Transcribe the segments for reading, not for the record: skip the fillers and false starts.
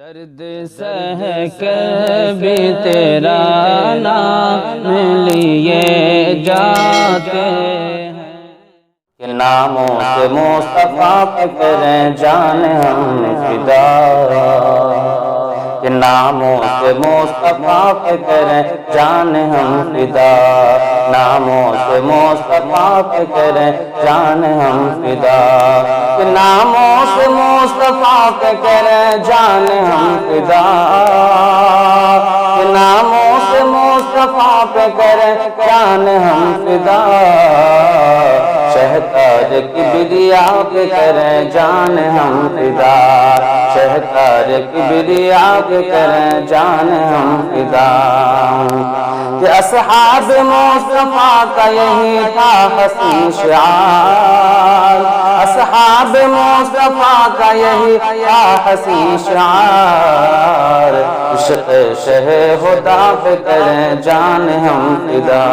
درد سہ کر بھی تیرا نام لیے جاتے ہیں کہ ناموں سے مصطفیٰ پہ کریں جان ہم فدا، کہ ناموں سے مصطفیٰ پہ کریں جان ہم فدا، ناموں سے مصطفیٰ پہ کریں جان ہم فدا، کہ ناموں سے مصطفیٰ پہ کریں جان ہم فدا، کہ ناموں سے مصطفیٰ پہ کریں جان ہم فدا، شہکار کبریا پہ کریں جان ہم فدا، شہکار کبریا پہ کریں جان ہم فدا، کہ اصحاب مصطفیٰ کا یہی تھا حسین شعار، اصحاب مصطفیٰ کا یہی تھا حسین شعار، عشق شہ خدا پہ کریں جان ہم فدا،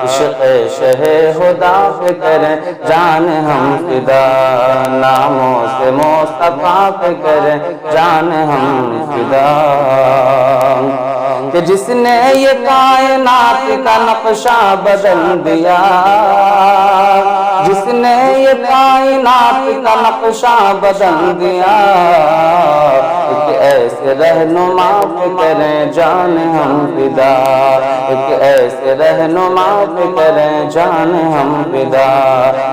عشق شہ خدا پہ کریں جان ہم فدا، ناموں سے مصطفیٰ پہ کریں جان ہم فدا، کہ جس نے یہ کائنات کا نقشہ بدل دیا، جس نے یہ کائنات کا نقشہ بدل دیا، ایک ایسے رہنما پہ کریں جان ہم فدا، ایک ایسے رہنما پہ کریں جان ہم فدا،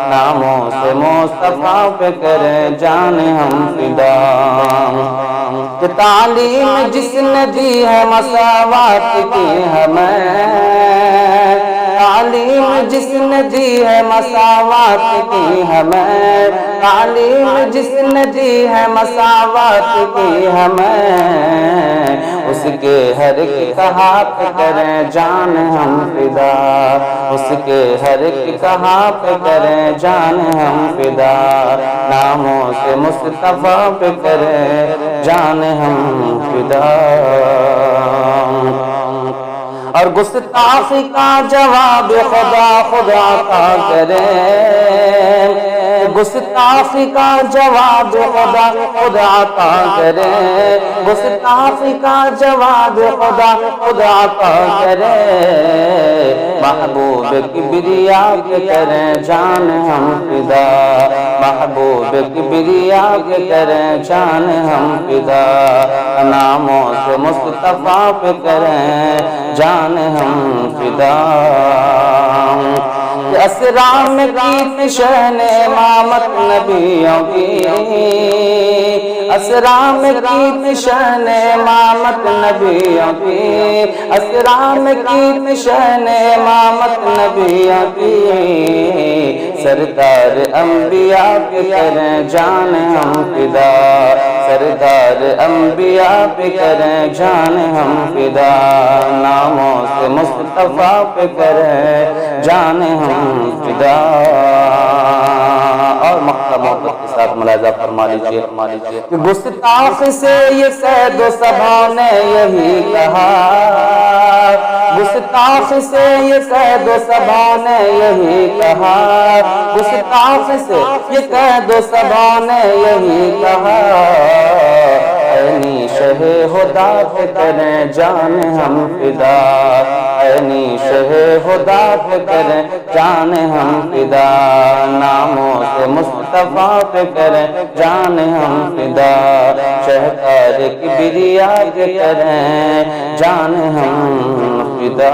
ناموں سے مصطفیٰ پہ کریں جان ہم فدا، کہ تعلیم جس نے دی ہے مساوات کی ہمیں، تعلیم جس نے دی ہے مساوات کی ہمیں، تعلیم جس نے دی ہے مساوات کی ہمیں، اس کے ہر ایک کہا پہ کریں جان ہم فدا، اس کے ہر ایک کہا پہ کریں جان ہم فدا، ناموں سے مصطفیٰ پہ کریں جان ہم فدا، اور گستاخی کا جواب خدا خدا کا کرے، گستاخی کا جواب خدا خدا کا کرے، گستاخی کا جواب خدا خدا کا کرے، محبوب کبریا کے کریں جان ہم فدا، محبوب کبریا کے کریں جان ہم فدا، ناموں سے مصطفیٰ پہ کریں جان ہم فدا، کہ اسرا میں کی شان امامت نبیوں کی، اسرا میں کی شان امامت نبیوں کی، اسرا میں کی شان امامت نبیوں کی، سردار انبیاء پہ کریں جان ہم فدا، سردار انبیاء پہ کریں جان ہم فدا، ناموں سے مصطفیٰ پہ کریں جان ہم فدا، اور مقطع محبت کے ساتھ ملاحظہ فرما لیجیے کہ گستاخ سے یہ سید و صبا نے یہی کہا، گستاخ سے یہ سید و صبا نے یہی کہا، گستاخ سے یہ سید و صبا نے یہی کہا، عینی شہ خدا پہ کریں جان ہم فدا، عینی شہ خدا پہ کریں جان ہم فدا، ناموں سے مصطفیٰ پہ کریں جان ہم فدا، شہکار کبریا پہ کریں جان ہم فدا۔